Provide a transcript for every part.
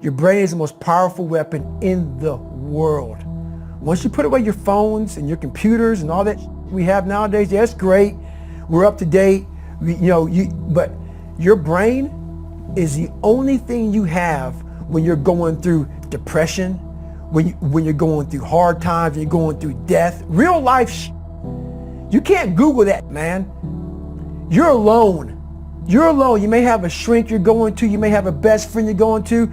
Your brain is the most powerful weapon in the world. Once you put away your phones and your computers and all that we have nowadays, yeah, it's great. We're up to date. But your brain is the only thing you have when you're going through depression, when you're going through hard times, when you're going through death, real life. You can't Google that, man. You're alone. You're alone. You may have a shrink you're going to. You may have a best friend you're going to.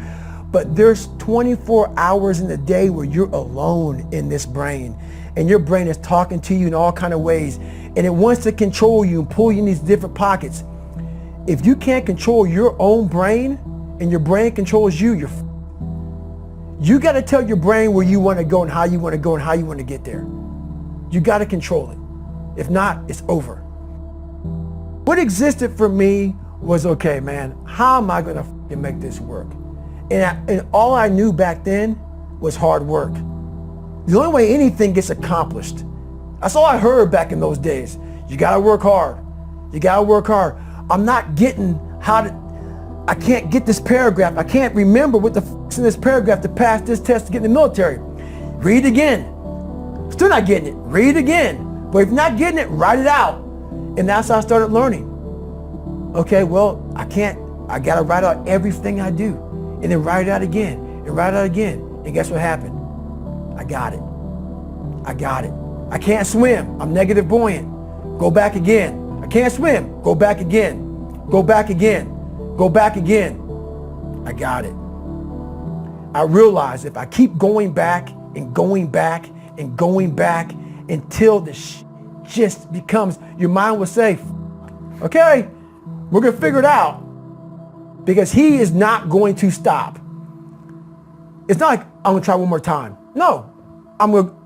But there's 24 hours in the day where you're alone in this brain. And your brain is talking to you in all kinds of ways. And it wants to control you and pull you in these different pockets. If you can't control your own brain and your brain controls you, you got to tell your brain where you want to go and how you want to go and how you want to get there. You got to control it. If not, it's over. What existed for me was, okay, man, how am I going to make this work? And all I knew back then was hard work. The only way anything gets accomplished. That's all I heard back in those days. You got to work hard. You got to work hard. I'm not getting I can't get this paragraph. I can't remember what the f***'s in this paragraph to pass this test to get in the military. Read it again. Still not getting it. Read it again. But if you're not getting it, write it out. And that's how I started learning. Okay, well, I got to write out everything I do. And then write it out again. And write it out again. And guess what happened? I got it. I got it. I can't swim. I'm negative buoyant. Go back again. I can't swim. Go back again. Go back again. Go back again. I got it. I realized if I keep going back and going back and going back until the just becomes, your mind will say, okay, we're going to figure it out, because he is not going to stop. It's not like I'm going to try one more time. No,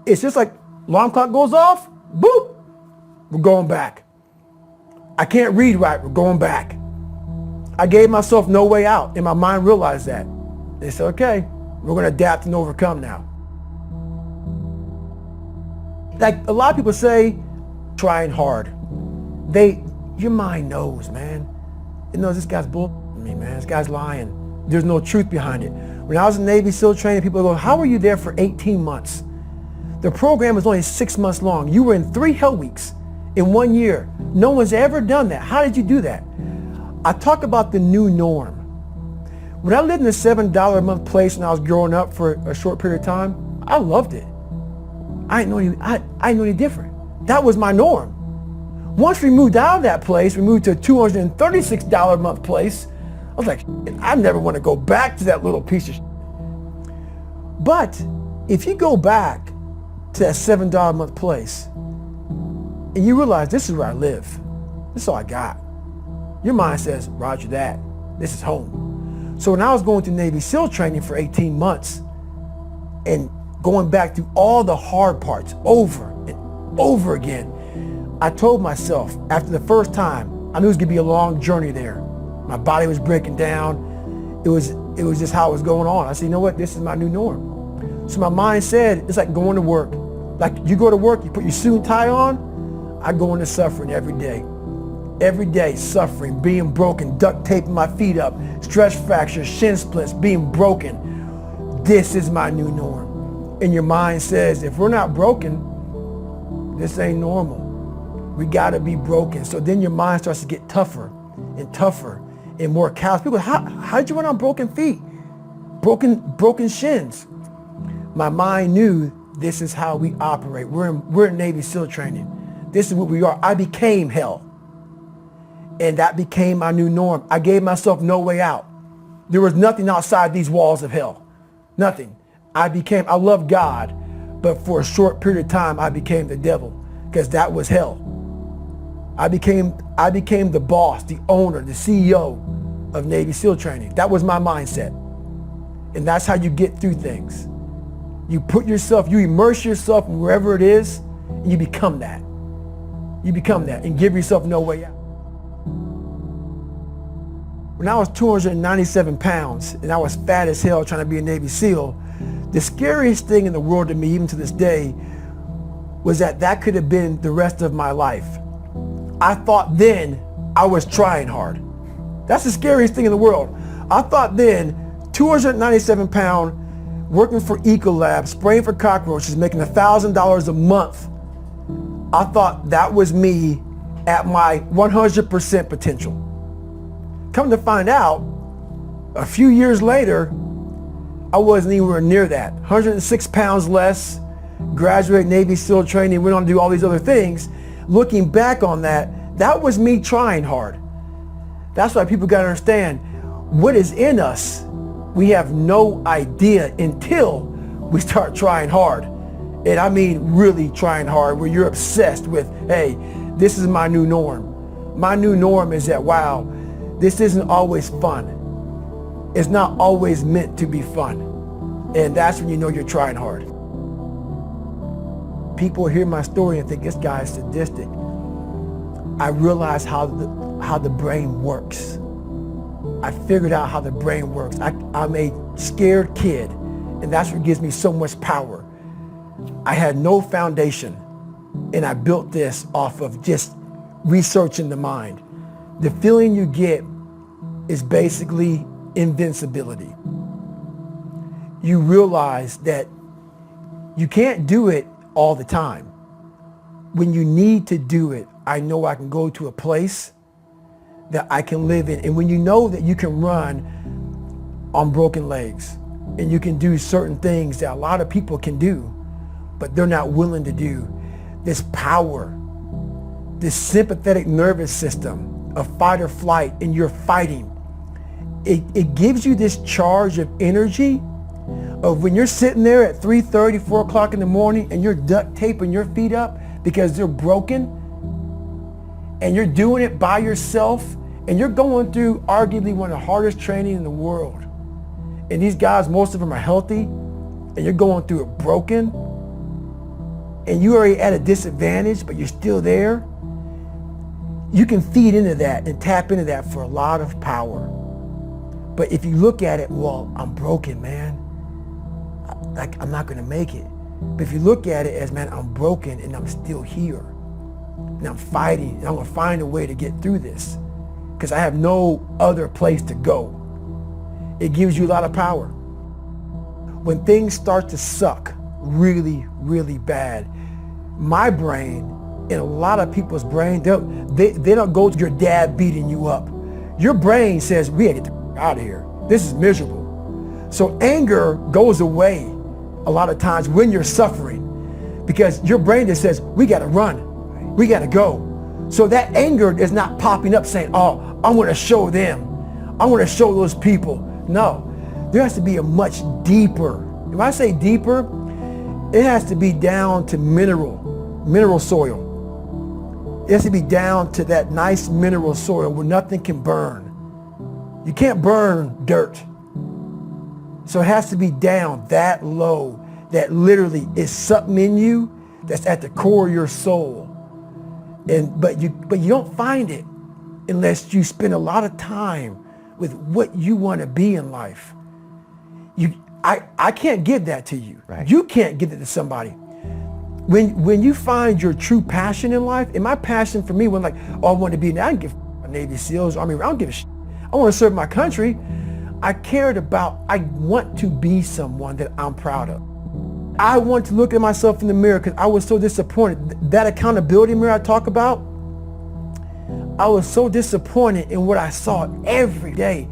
it's just like alarm clock goes off, boop, we're going back. I can't read right, we're going back. I gave myself no way out, and my mind realized that. They said, okay, we're going to adapt and overcome now. Like a lot of people say, trying hard. Your mind knows, man. It knows this guy's bullshitting me, man. This guy's lying. There's no truth behind it. When I was in Navy SEAL training, people go, how were you there for 18 months? The program was only 6 months long. You were in 3 hell weeks in 1 year. No one's ever done that. How did you do that? I talk about the new norm. When I lived in a $7 a month place when I was growing up for a short period of time, I loved it. I didn't know any different. That was my norm. Once we moved out of that place, we moved to a $236 a month place. I was like, I never want to go back to that little piece of shit. But if you go back to that $7 a month place and you realize this is where I live, this is all I got, your mind says, roger that, this is home. So when I was going through Navy SEAL training for 18 months and going back through all the hard parts over and over again, I told myself after the first time, I knew it was going to be a long journey there. My body was breaking down. It was just how it was going on. I said, you know what? This is my new norm. So my mind said, it's like going to work. Like you go to work, you put your suit and tie on. I go into suffering every day. Every day suffering, being broken, duct taping my feet up, stress fractures, shin splits, being broken. This is my new norm. And your mind says, if we're not broken, this ain't normal. We gotta be broken. So then your mind starts to get tougher and tougher and more callous. People go, how'd you run on broken feet? Broken shins. My mind knew this is how we operate. We're in Navy SEAL training. This is what we are. I became hell. And that became my new norm. I gave myself no way out. There was nothing outside these walls of hell. Nothing. I loved God, but for a short period of time, I became the devil, because that was hell. I became the boss, the owner, the CEO of Navy SEAL training. That was my mindset. And that's how you get through things. You immerse yourself in wherever it is, and you become that. You become that and give yourself no way out. When I was 297 pounds and I was fat as hell trying to be a Navy SEAL, the scariest thing in the world to me, even to this day, was that could have been the rest of my life. I thought then I was trying hard. That's the scariest thing in the world. I thought then 297 pound, working for Ecolab, spraying for cockroaches, making $1,000 a month. I thought that was me at my 100% potential. Come to find out, a few years later, I wasn't anywhere near that. 106 pounds less, graduated Navy SEAL training, went on to do all these other things. Looking back on that, that was me trying hard. That's why people got to understand what is in us. We have no idea until we start trying hard. And I mean really trying hard, where you're obsessed with, hey, this is my new norm. My new norm is that, wow, this isn't always fun. It's not always meant to be fun. And that's when you know you're trying hard. People hear my story and think this guy is sadistic. I realized how the brain works. I figured out how the brain works. I'm a scared kid, and that's what gives me so much power. I had no foundation, and I built this off of just researching the mind. The feeling you get is basically invincibility. You realize that you can't do it all the time. When you need to do it, I know I can go to a place that I can live in. And when you know that you can run on broken legs and you can do certain things that a lot of people can do, but they're not willing to do, this power, this sympathetic nervous system of fight or flight, and you're fighting, it gives you this charge of energy of when you're sitting there at 3:30, 4 o'clock in the morning and you're duct taping your feet up because they're broken, and you're doing it by yourself, and you're going through arguably one of the hardest training in the world. And these guys, most of them are healthy, and you're going through it broken, and you're already at a disadvantage, but you're still there. You can feed into that and tap into that for a lot of power. But if you look at it, well, I'm broken, man. I'm not going to make it. But if you look at it as, man, I'm broken and I'm still here, and I'm fighting, and I'm going to find a way to get through this because I have no other place to go. It gives you a lot of power. When things start to suck really, really bad, my brain and a lot of people's brain, they don't go to your dad beating you up. Your brain says, we gotta get the out of here. This is miserable. So anger goes away a lot of times when you're suffering because your brain just says, we gotta run, we gotta go. So that anger is not popping up saying, oh, I want to show them, I want to show those people. No, there has to be a much deeper. When I say deeper, it has to be down to mineral soil. It has to be down to that nice mineral soil where nothing can burn. You can't burn dirt. So it has to be down that low, that literally is something in you that's at the core of your soul. But you don't find it unless you spend a lot of time with what you want to be in life. I can't give that to you. Right. You can't give it to somebody. When you find your true passion in life, and my passion for me was like, oh, I want to be, I don't give a Navy SEALs, Army, I don't give a shit. I want to serve my country. I want to be someone that I'm proud of. I want to look at myself in the mirror because I was so disappointed. That accountability mirror I talk about, I was so disappointed in what I saw every day.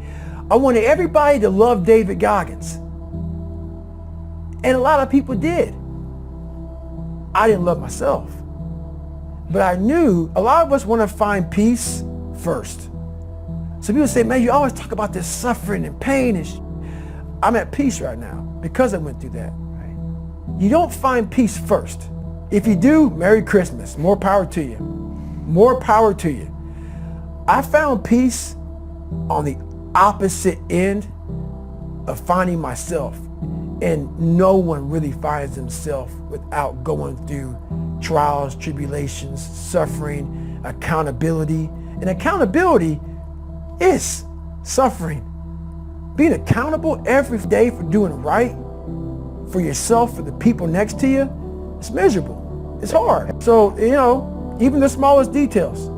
I wanted everybody to love David Goggins. And a lot of people did. I didn't love myself. But I knew a lot of us want to find peace first. So people say, man, you always talk about this suffering and pain and I'm at peace right now because I went through that. Right? You don't find peace first. If you do, Merry Christmas. More power to you. More power to you. I found peace on the opposite end of finding myself. And no one really finds themselves without going through trials, tribulations, suffering, accountability. And accountability is suffering. Being accountable every day for doing right for yourself, for the people next to you, it's miserable. It's hard. So, even the smallest details.